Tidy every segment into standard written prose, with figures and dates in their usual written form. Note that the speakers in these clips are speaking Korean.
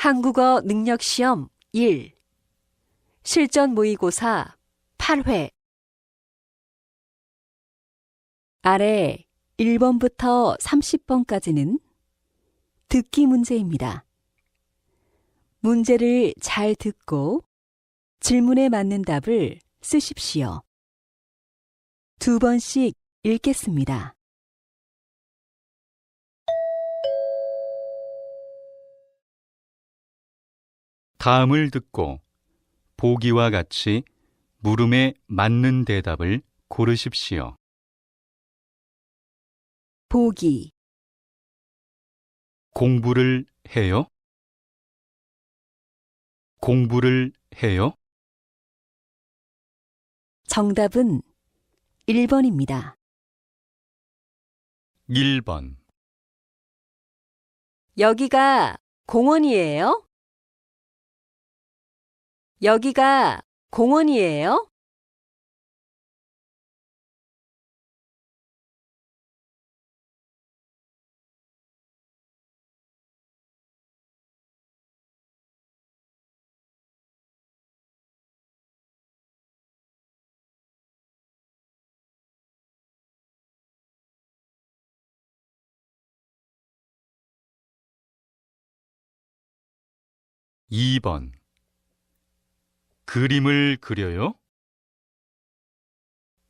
한국어 능력시험 1. 실전 모의고사 8회. 아래 1번부터 30번까지는 듣기 문제입니다. 문제를 잘 듣고 질문에 맞는 답을 쓰십시오. 2번씩 읽겠습니다. 다음을 듣고 보기와 같이 물음에 맞는 대답을 고르십시오. 보기. 공부를 해요? 공부를 해요? 정답은 1번입니다. 1번. 여기가 공원이에요? 여기가 공원이에요? 2번. 그림을 그려요?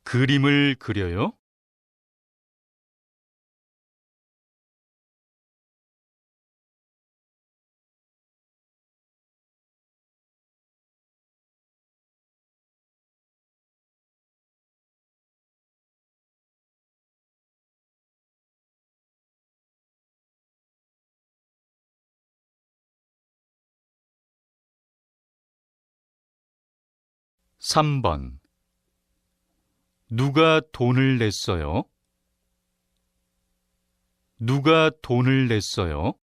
그림을 그려요? 3번. 누가 돈을 냈어요? 누가 돈을 냈어요?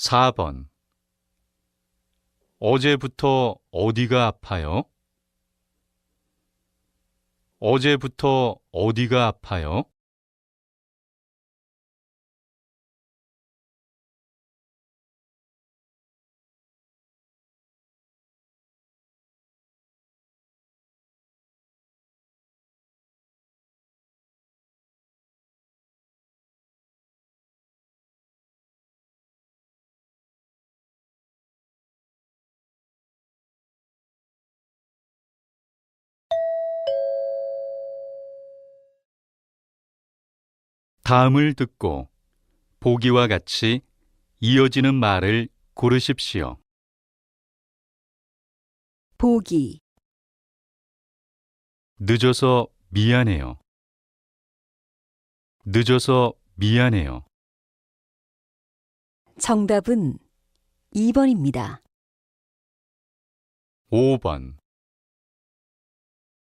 4번. 어제부터 어디가 아파요? 어제부터 어디가 아파요? '다음을 듣고 보기와 같이 이어지는 말을 고르십시오. 보기. 늦어서 미안해요. 늦어서 미안해요. 정답은 2번입니다. 5번.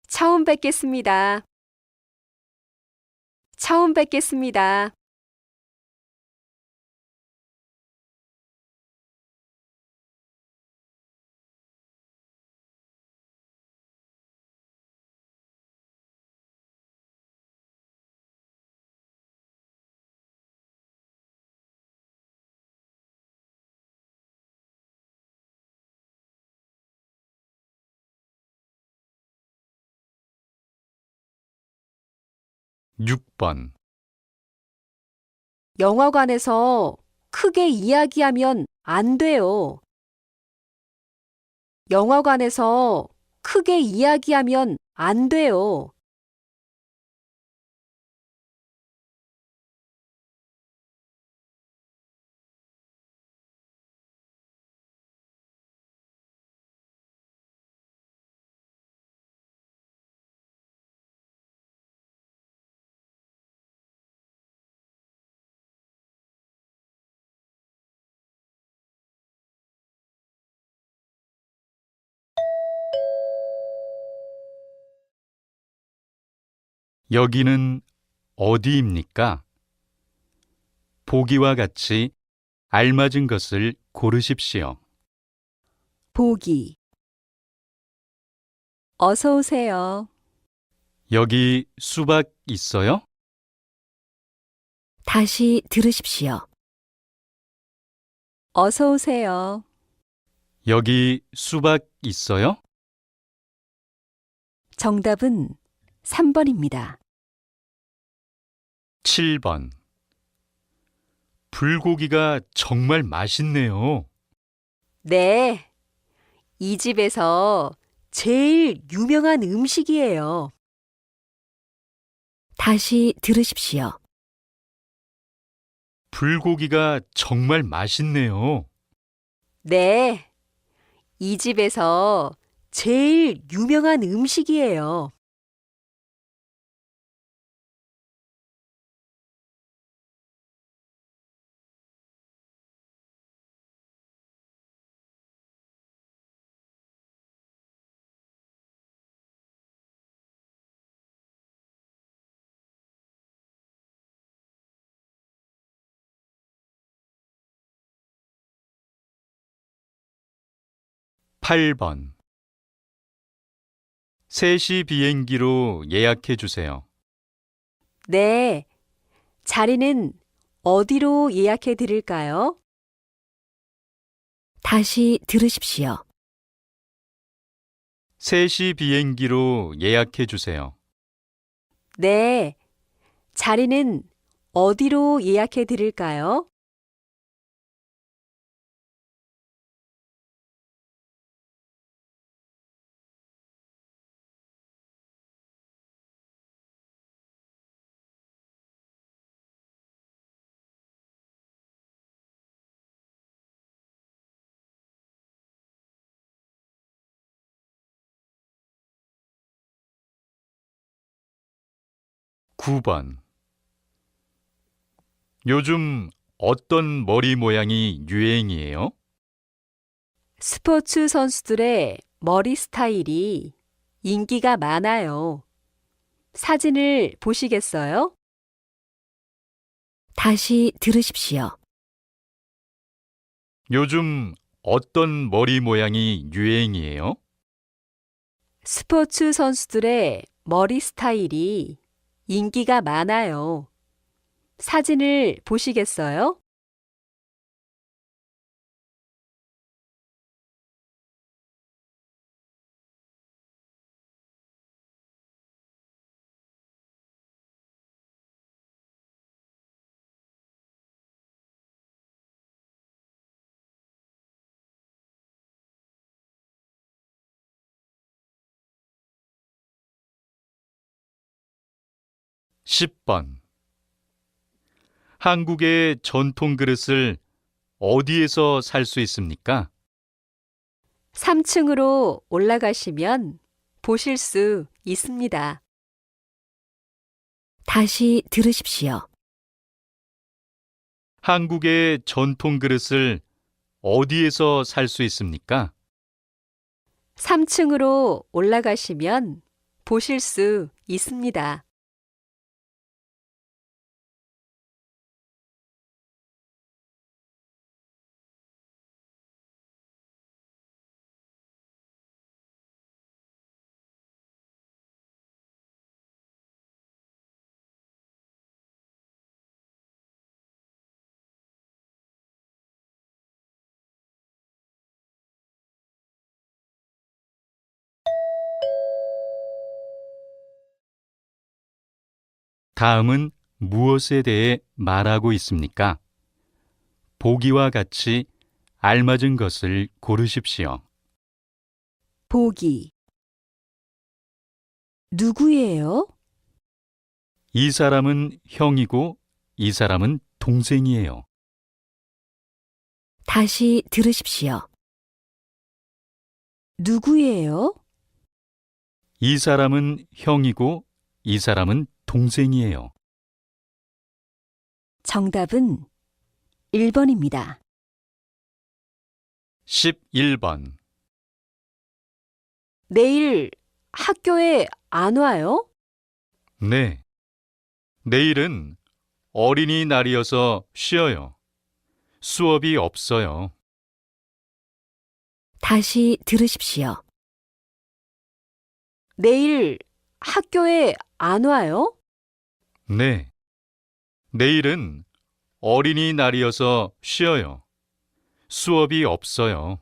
처음 뵙겠습니다. 처음 뵙겠습니다. 6번. 영화관에서 크게 이야기하면 안 돼요. 영화관에서 크게 이야기하면 안 돼요. 여기는 어디입니까? 보기와 같이 알맞은 것을 고르십시오. 보기. 어서 오세요. 여기 수박 있어요? 다시 들으십시오. 어서 오세요. 여기 수박 있어요? 정답은 3번입니다. 7번. 불고기가 정말 맛있네요. 네. 이 집에서 제일 유명한 음식이에요. 다시 들으십시오. 불고기가 정말 맛있네요. 네. 이 집에서 제일 유명한 음식이에요. 8번. 3시 비행기로 예약해 주세요. 네. 자리는 어디로 예약해 드릴까요? 다시 들으십시오. 3시 비행기로 예약해 주세요. 네. 자리는 어디로 예약해 드릴까요? 9번. 요즘 어떤 머리 모양이 유행이에요? 스포츠 선수들의 머리 스타일이 인기가 많아요. 사진을 보시겠어요? 다시 들으십시오. 요즘 어떤 머리 모양이 유행이에요? 스포츠 선수들의 머리 스타일이 인기가 많아요. 사진을 보시겠어요? 10번. 한국의 전통 그릇을 어디에서 살 수 있습니까? 3층으로 올라가시면 보실 수 있습니다. 다시 들으십시오. 한국의 전통 그릇을 어디에서 살 수 있습니까? 3층으로 올라가시면 보실 수 있습니다. 다음은 무엇에 대해 말하고 있습니까? 보기와 같이 알맞은 것을 고르십시오. 보기. 누구예요? 이 사람은 형이고 이 사람은 동생이에요. 다시 들으십시오. 누구예요? 이 사람은 형이고 이 사람은 동생이에요. 정답은 1번입니다. 11번. 내일 학교에 안 와요? 네, 내일은 어린이날이어서 쉬어요. 수업이 없어요. 다시 들으십시오. 내일 학교에 안 와요? 네. 내일은 어린이날이어서 쉬어요. 수업이 없어요.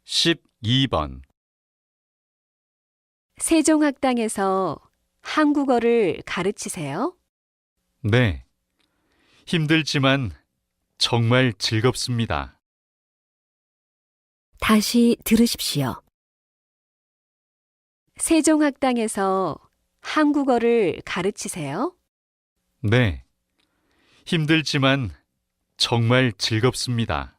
십이 번 세종학당에서 한국어를 가르치세요? 네. 힘들지만 정말 즐겁습니다. 다시 들으십시오. 세종학당에서 한국어를 가르치세요? 네. 힘들지만 정말 즐겁습니다.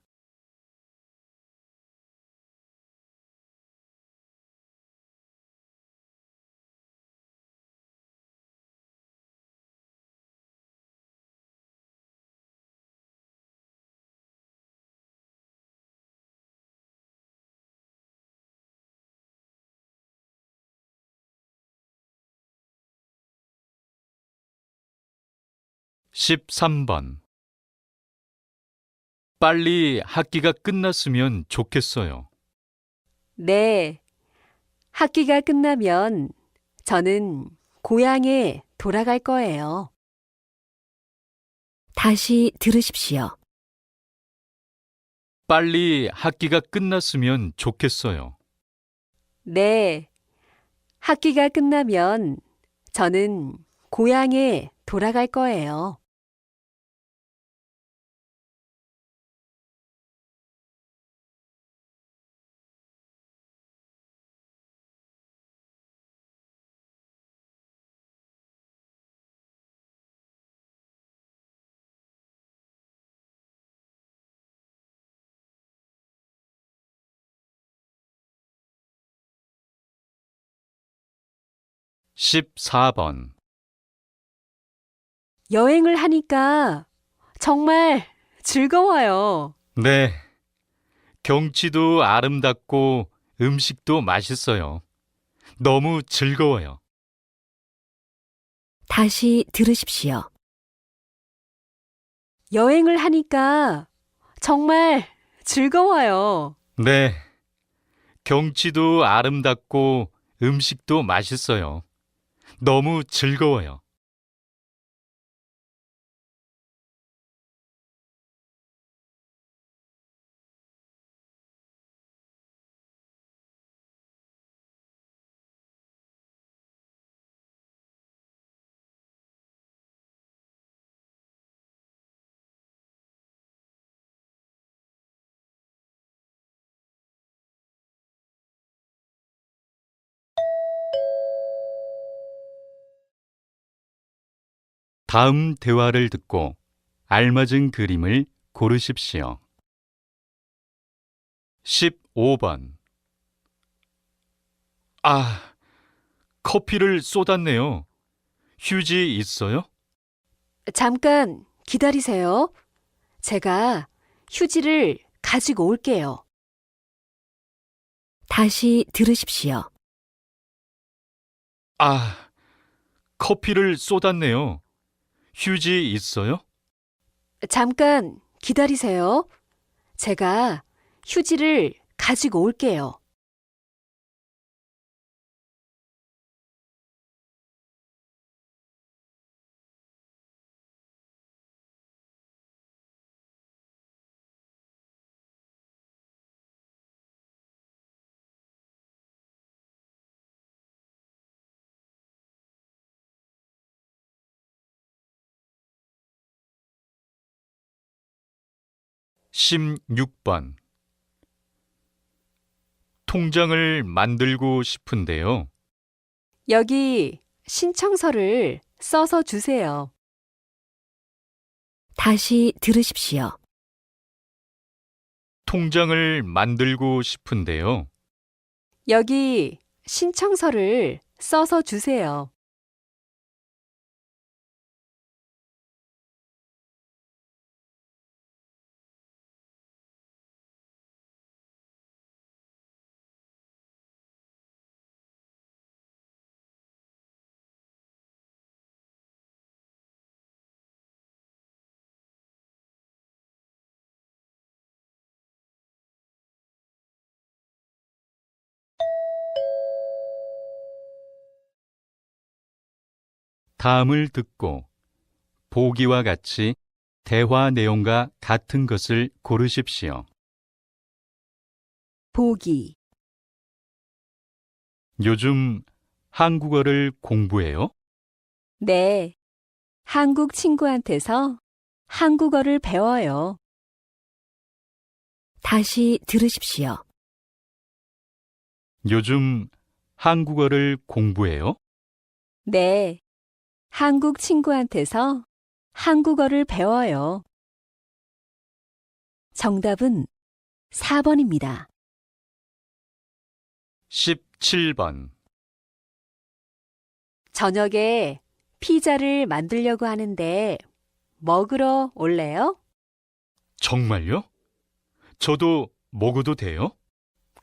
십삼 번 빨리 학기가 끝났으면 좋겠어요. 네. 학기가 끝나면 저는 고향에 돌아갈 거예요. 다시 들으십시오. 빨리 학기가 끝났으면 좋겠어요. 네. 학기가 끝나면 저는 고향에 돌아갈 거예요. 십사 번 여행을 하니까 정말 즐거워요. 네. 경치도 아름답고 음식도 맛있어요. 너무 즐거워요. 다시 들으십시오. 여행을 하니까 정말 즐거워요. 네. 경치도 아름답고 음식도 맛있어요. 너무 즐거워요. 다음 대화를 듣고 알맞은 그림을 고르십시오. 15번 아, 커피를 쏟았네요. 휴지 있어요? 잠깐 기다리세요. 제가 휴지를 가지고 올게요. 다시 들으십시오. 아, 커피를 쏟았네요. 휴지 있어요? 잠깐 기다리세요. 제가 휴지를 가지고 올게요. 십육 번 통장을 만들고 싶은데요. 여기 신청서를 써서 주세요. 다시 들으십시오. 통장을 만들고 싶은데요. 여기 신청서를 써서 주세요. 다음을 듣고 보기와 같이 대화 내용과 같은 것을 고르십시오. 보기. 요즘 한국어를 공부해요? 네. 한국 친구한테서 한국어를 배워요. 다시 들으십시오. 요즘 한국어를 공부해요? 네. 한국 친구한테서 한국어를 배워요. 정답은 4번입니다. 17번. 저녁에 피자를 만들려고 하는데 먹으러 올래요? 정말요? 저도 먹어도 돼요?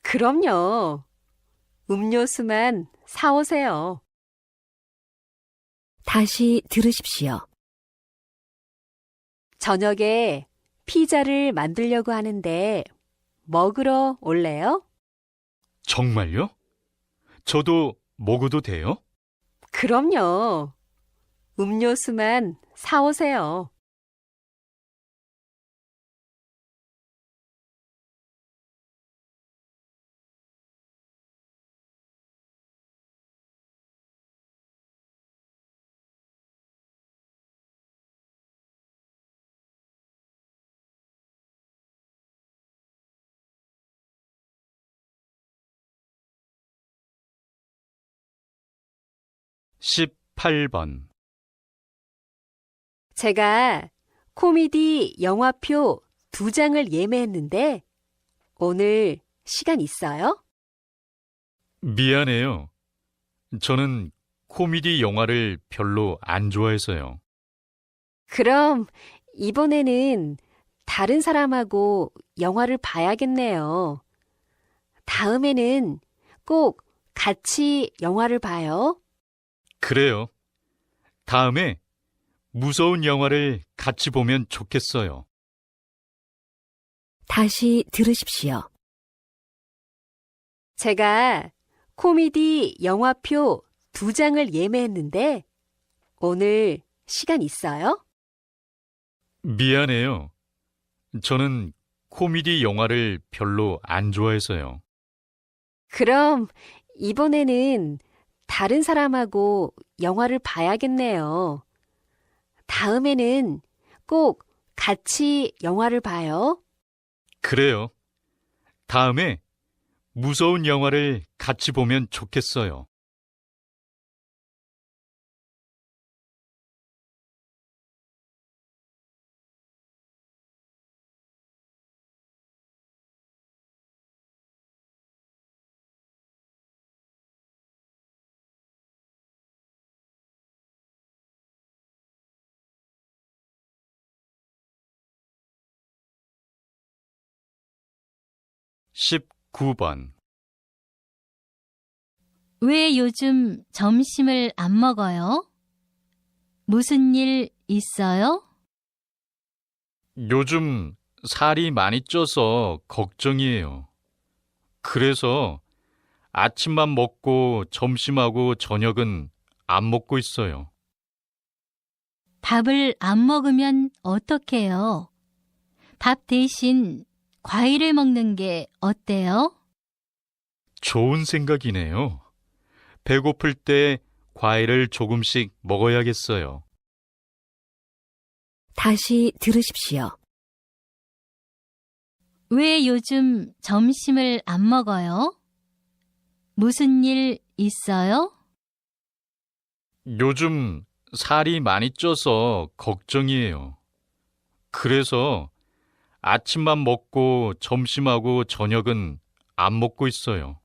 그럼요. 음료수만 사오세요. 다시 들으십시오. 저녁에 피자를 만들려고 하는데 먹으러 올래요? 정말요? 저도 먹어도 돼요? 그럼요. 음료수만 사오세요. 18번. 제가 코미디 영화표 2장을 예매했는데 오늘 시간 있어요? 미안해요. 저는 코미디 영화를 별로 안 좋아해서요. 그럼 이번에는 다른 사람하고 영화를 봐야겠네요. 다음에는 꼭 같이 영화를 봐요. 그래요. 다음에 무서운 영화를 같이 보면 좋겠어요. 다시 들으십시오. 제가 코미디 영화표 2장을 예매했는데 오늘 시간 있어요? 미안해요. 저는 코미디 영화를 별로 안 좋아해서요. 그럼 이번에는 다른 사람하고 영화를 봐야겠네요. 다음에는 꼭 같이 영화를 봐요. 그래요. 다음에 무서운 영화를 같이 보면 좋겠어요. 19번. 왜 요즘 점심을 안 먹어요? 무슨 일 있어요? 요즘 살이 많이 쪄서 걱정이에요. 그래서 아침만 먹고 점심하고 저녁은 안 먹고 있어요. 밥을 안 먹으면 어떡해요? 밥 대신 과일을 먹는 게 어때요? 좋은 생각이네요. 배고플 때 과일을 조금씩 먹어야겠어요. 다시 들으십시오. 왜 요즘 점심을 안 먹어요? 무슨 일 있어요? 요즘 살이 많이 쪄서 걱정이에요. 그래서 아침만 먹고 점심하고 저녁은 안 먹고 있어요.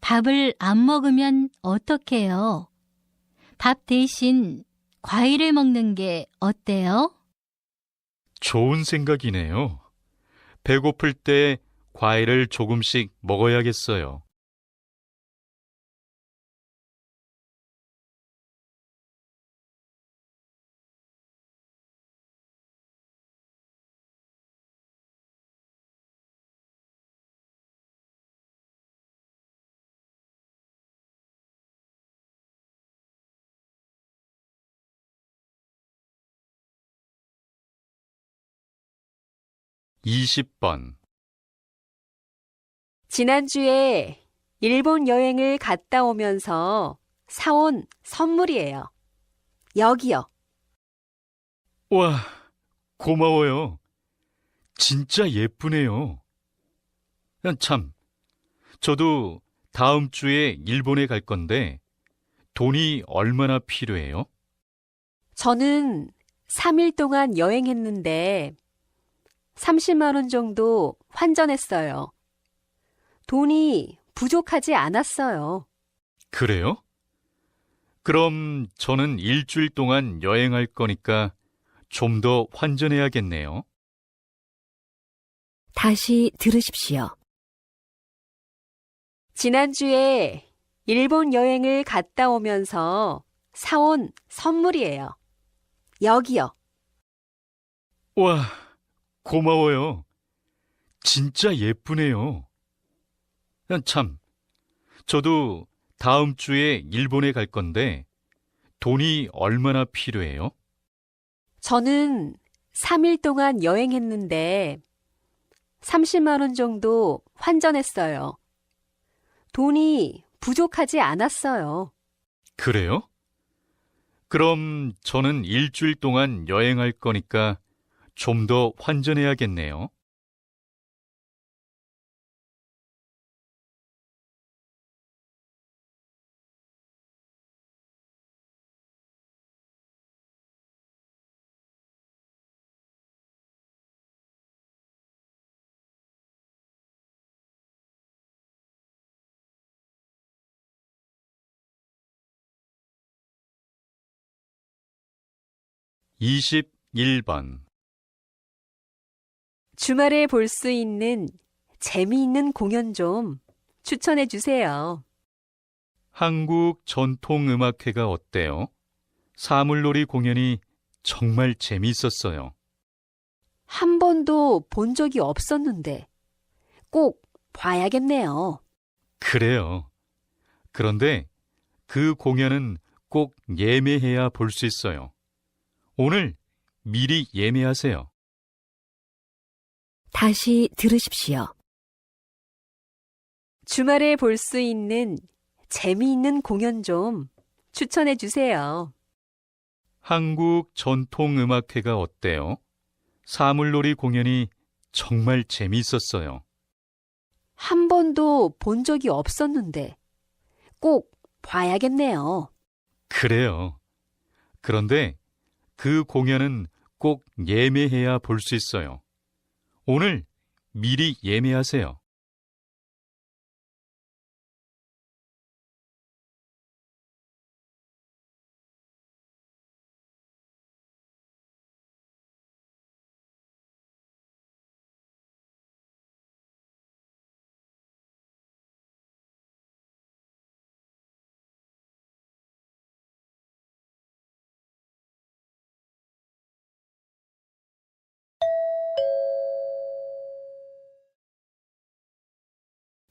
밥을 안 먹으면 어떡해요? 밥 대신 과일을 먹는 게 어때요? 좋은 생각이네요. 배고플 때 과일을 조금씩 먹어야겠어요. 이십 번 지난주에 일본 여행을 갔다 오면서 사온 선물이에요. 여기요. 와, 고마워요. 진짜 예쁘네요. 참, 저도 다음 주에 일본에 갈 건데 돈이 얼마나 필요해요? 저는 3일 동안 여행했는데 30만 원 정도 환전했어요. 돈이 부족하지 않았어요. 그래요? 그럼 저는 일주일 동안 여행할 거니까 좀 더 환전해야겠네요. 다시 들으십시오. 지난주에 일본 여행을 갔다 오면서 사온 선물이에요. 여기요. 와, 고마워요. 진짜 예쁘네요. 참, 저도 다음 주에 일본에 갈 건데 돈이 얼마나 필요해요? 저는 3일 동안 여행했는데 30만 원 정도 환전했어요. 돈이 부족하지 않았어요. 그래요? 그럼 저는 일주일 동안 여행할 거니까 좀 더 환전해야겠네요. 이십일 번 주말에 볼 수 있는 재미있는 공연 좀 추천해 주세요. 한국 전통음악회가 어때요? 사물놀이 공연이 정말 재미있었어요. 한 번도 본 적이 없었는데 꼭 봐야겠네요. 그래요. 그런데 그 공연은 꼭 예매해야 볼 수 있어요. 오늘 미리 예매하세요. 다시 들으십시오. 주말에 볼 수 있는 재미있는 공연 좀 추천해 주세요. 한국 전통음악회가 어때요? 사물놀이 공연이 정말 재미있었어요. 한 번도 본 적이 없었는데 꼭 봐야겠네요. 그래요. 그런데 그 공연은 꼭 예매해야 볼 수 있어요. 오늘 미리 예매하세요.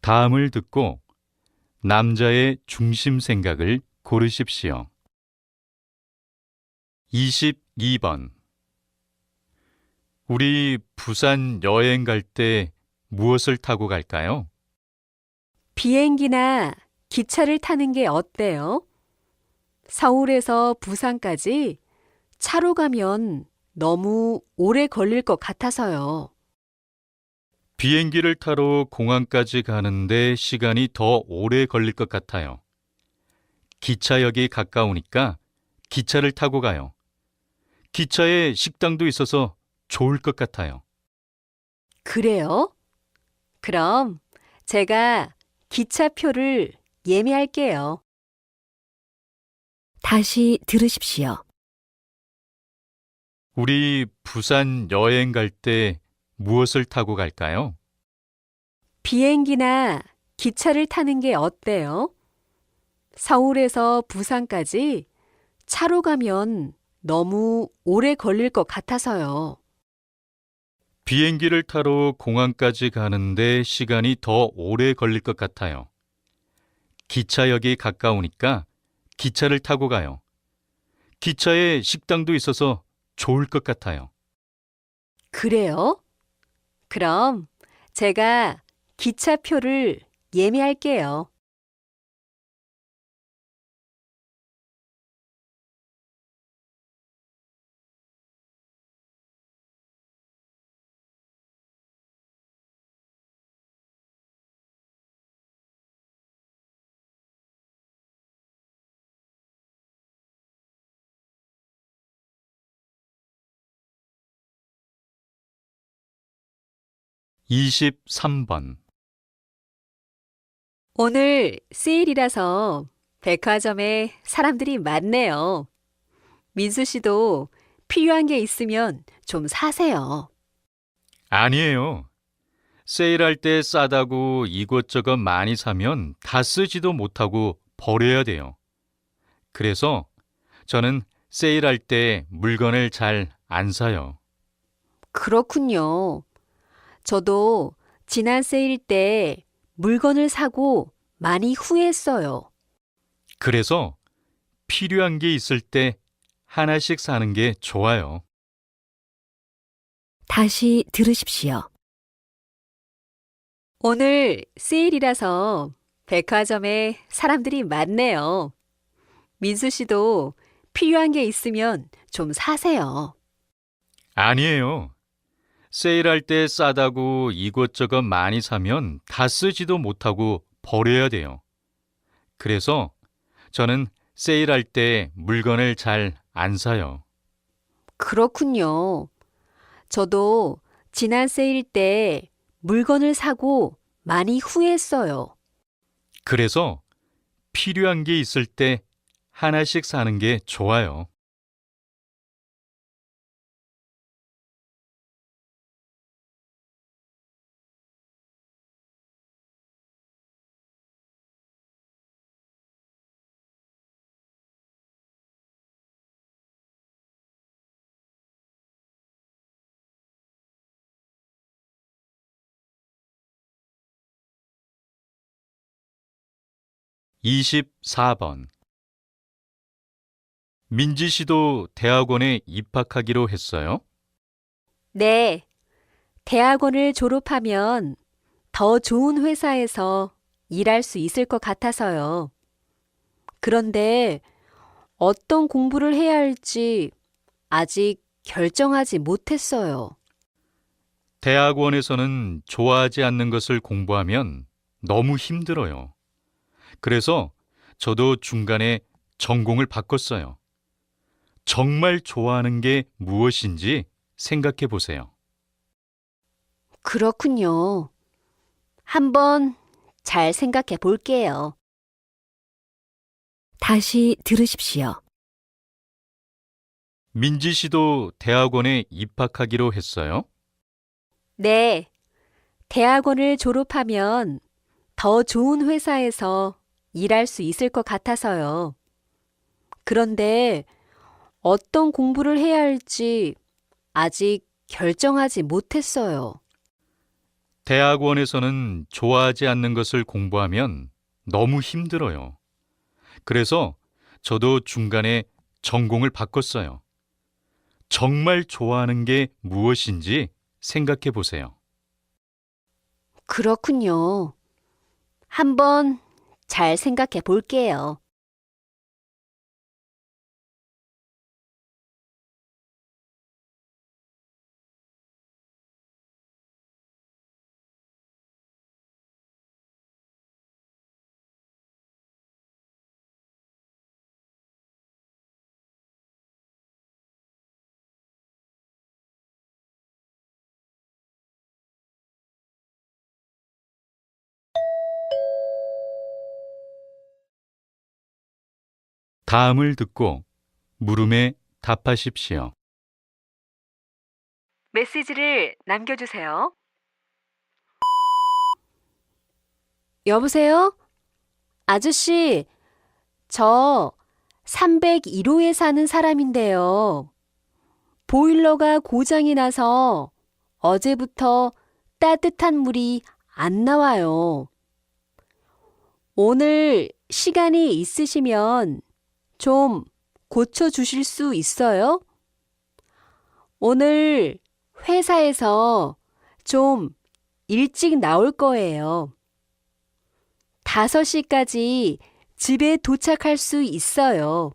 다음을 듣고 남자의 중심 생각을 고르십시오. 22번. 우리 부산 여행 갈 때 무엇을 타고 갈까요? 비행기나 기차를 타는 게 어때요? 서울에서 부산까지 차로 가면 너무 오래 걸릴 것 같아서요. 비행기를 타러 공항까지 가는데 시간이 더 오래 걸릴 것 같아요. 기차역이 가까우니까 기차를 타고 가요. 기차에 식당도 있어서 좋을 것 같아요. 그래요? 그럼 제가 기차표를 예매할게요. 다시 들으십시오. 우리 부산 여행 갈 때 무엇을 타고 갈까요? 비행기나 기차를 타는 게 어때요? 서울에서 부산까지 차로 가면 너무 오래 걸릴 것 같아서요. 비행기를 타러 공항까지 가는데 시간이 더 오래 걸릴 것 같아요. 기차역이 가까우니까 기차를 타고 가요. 기차에 식당도 있어서 좋을 것 같아요. 그래요? 그럼 제가 기차표를 예매할게요. (23번) 오늘 세일이라서 백화점에 사람들이 많네요. 민수 씨도 필요한 게 있으면 좀 사세요. 아니에요. 세일할 때 싸다고 이것저것 많이 사면 다 쓰지도 못하고 버려야 돼요. 그래서 저는 세일할 때 물건을 잘 안 사요. 그렇군요. 저도 지난 세일 때 물건을 사고 많이 후회했어요. 그래서 필요한 게 있을 때 하나씩 사는 게 좋아요. 다시 들으십시오. 오늘 세일이라서 백화점에 사람들이 많네요. 민수 씨도 필요한 게 있으면 좀 사세요. 아니에요. 세일할 때 싸다고 이것저것 많이 사면 다 쓰지도 못하고 버려야 돼요. 그래서 저는 세일할 때 물건을 잘 안 사요. 그렇군요. 저도 지난 세일 때 물건을 사고 많이 후회했어요. 그래서 필요한 게 있을 때 하나씩 사는 게 좋아요. (24번) 민지 씨도 대학원에 입학하기로 했어요? 네, 대학원을 졸업하면 더 좋은 회사에서 일할 수 있을 것 같아서요. 그런데 어떤 공부를 해야 할지 아직 결정하지 못했어요. 대학원에서는 좋아하지 않는 것을 공부하면 너무 힘들어요. 그래서 저도 중간에 전공을 바꿨어요. 정말 좋아하는 게 무엇인지 생각해 보세요. 그렇군요. 한번 잘 생각해 볼게요. 다시 들으십시오. 민지 씨도 대학원에 입학하기로 했어요? 네, 대학원을 졸업하면 더 좋은 회사에서 일할 수 있을 것 같아서요. 그런데 어떤 공부를 해야 할지 아직 결정하지 못했어요. 대학원에서는 좋아하지 않는 것을 공부하면 너무 힘들어요. 그래서 저도 중간에 전공을 바꿨어요. 정말 좋아하는 게 무엇인지 생각해 보세요. 그렇군요. 한번 잘 생각해 볼게요. 다음을 듣고 물음에 답하십시오. 메시지를 남겨주세요. 여보세요? 아저씨, 저 301호에 사는 사람인데요. 보일러가 고장이 나서 어제부터 따뜻한 물이 안 나와요. 오늘 시간이 있으시면 좀 고쳐주실 수 있어요? 오늘 회사에서 좀 일찍 나올 거예요. 5시까지 집에 도착할 수 있어요.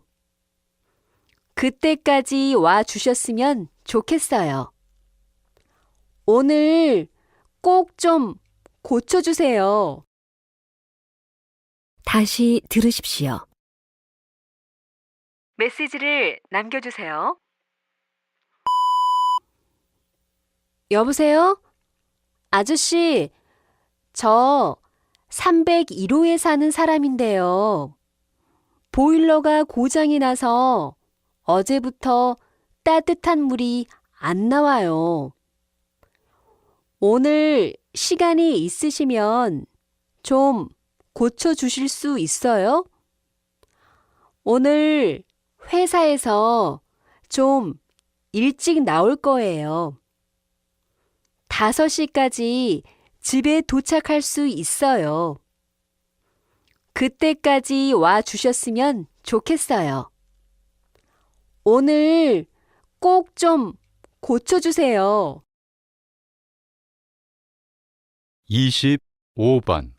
그때까지 와 주셨으면 좋겠어요. 오늘 꼭 좀 고쳐주세요. 다시 들으십시오. 메시지를 남겨주세요. 여보세요? 아저씨, 저 301호에 사는 사람인데요. 보일러가 고장이 나서 어제부터 따뜻한 물이 안 나와요. 오늘 시간이 있으시면 좀 고쳐주실 수 있어요? 오늘 회사에서 좀 일찍 나올 거예요. 5시까지 집에 도착할 수 있어요. 그때까지 와 주셨으면 좋겠어요. 오늘 꼭 좀 고쳐주세요. 25번.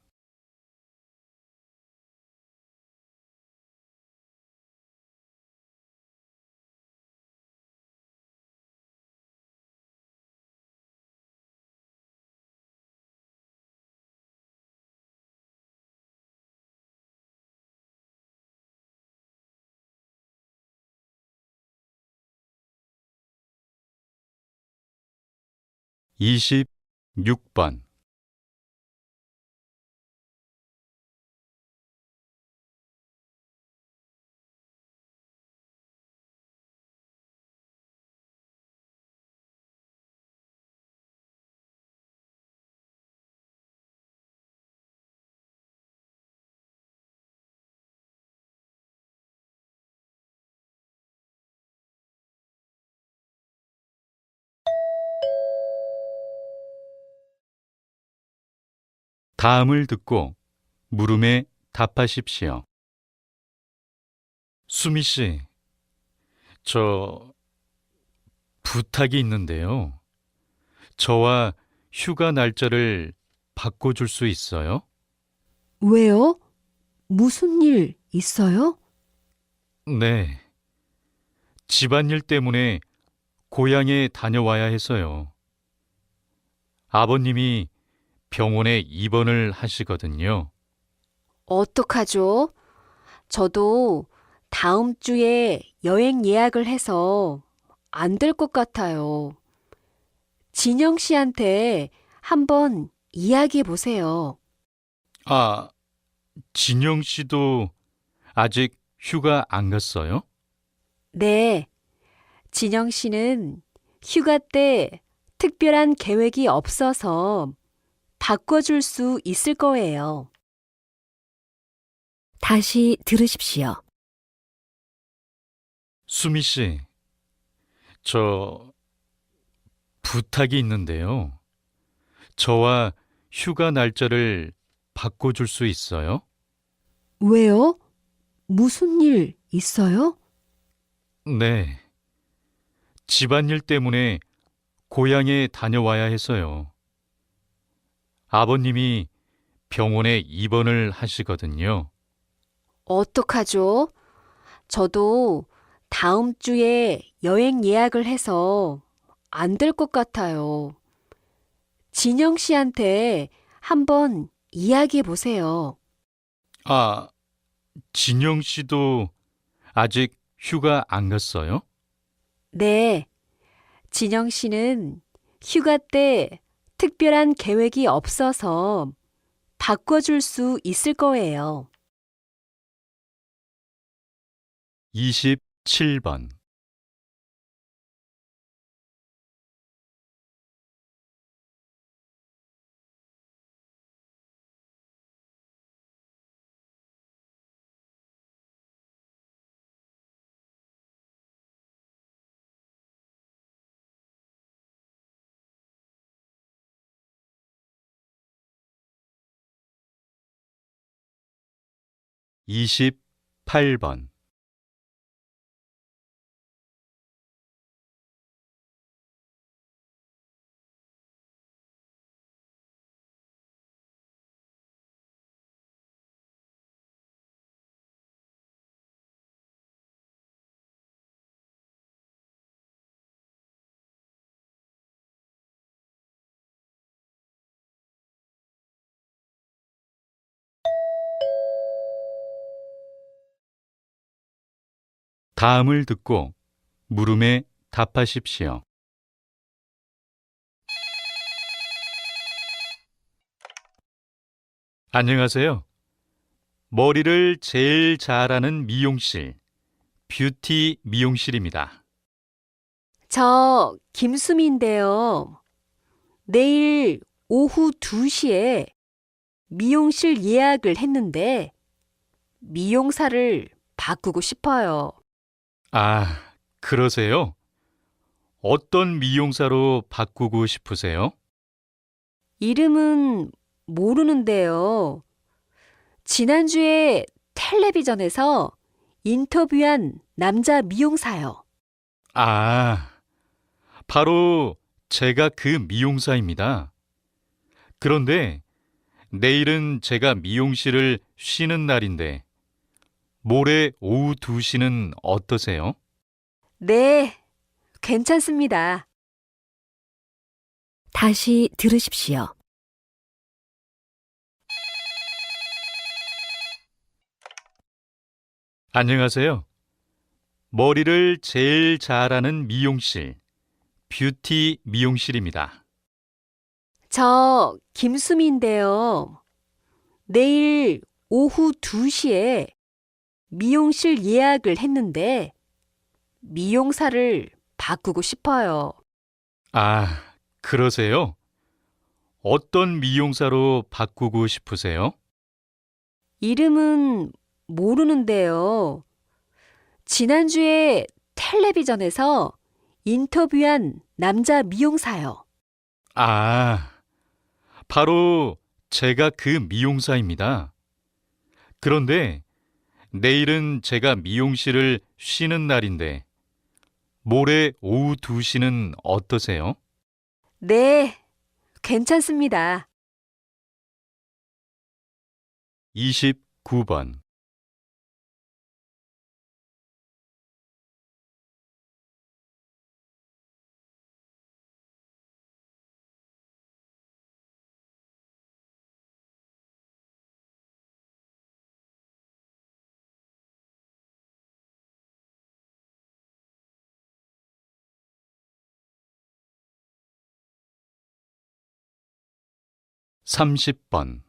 이십 6번. 다음을 듣고 물음에 답하십시오. 수미 씨, 저 부탁이 있는데요. 저와 휴가 날짜를 바꿔줄 수 있어요? 왜요? 무슨 일 있어요? 네. 집안일 때문에 고향에 다녀와야 해서요. 아버님이 병원에 입원을 하시거든요. 어떡하죠? 저도 다음 주에 여행 예약을 해서 안 될 것 같아요. 진영 씨한테 한번 이야기해 보세요. 아, 진영 씨도 아직 휴가 안 갔어요? 네, 진영 씨는 휴가 때 특별한 계획이 없어서 바꿔줄 수 있을 거예요. 다시 들으십시오. 수미 씨, 저 부탁이 있는데요. 저와 휴가 날짜를 바꿔줄 수 있어요? 왜요? 무슨 일 있어요? 네. 집안일 때문에 고향에 다녀와야 해서요. 아버님이 병원에 입원을 하시거든요. 어떡하죠? 저도 다음 주에 여행 예약을 해서 안 될 것 같아요. 진영 씨한테 한번 이야기해 보세요. 아, 진영 씨도 아직 휴가 안 갔어요? 네, 진영 씨는 휴가 때 특별한 계획이 없어서 바꿔줄 수 있을 거예요. 27번. 28번. '다음을 듣고 물음에 답하십시오. 안녕하세요. 머리를 제일 잘하는 미용실, 뷰티 미용실입니다. 저 김수미인데요. 내일 오후 2시에 미용실 예약을 했는데 미용사를 바꾸고 싶어요. 아, 그러세요? 어떤 미용사로 바꾸고 싶으세요? 이름은 모르는데요. 지난주에 텔레비전에서 인터뷰한 남자 미용사요. 아, 바로 제가 그 미용사입니다. 그런데 내일은 제가 미용실을 쉬는 날인데 모레 오후 2시는 어떠세요? 네, 괜찮습니다. 다시 들으십시오. 안녕하세요. 머리를 제일 잘하는 미용실, 뷰티 미용실입니다. 저 김수미인데요. 내일 오후 2시에 미용실 예약을 했는데 미용사를 바꾸고 싶어요. 아, 그러세요? 어떤 미용사로 바꾸고 싶으세요? 이름은 모르는데요. 지난주에 텔레비전에서 인터뷰한 남자 미용사요. 아, 바로 제가 그 미용사입니다. 그런데 내일은 제가 미용실을 쉬는 날인데 모레 오후 2시는 어떠세요? 네, 괜찮습니다. 29번. 30번.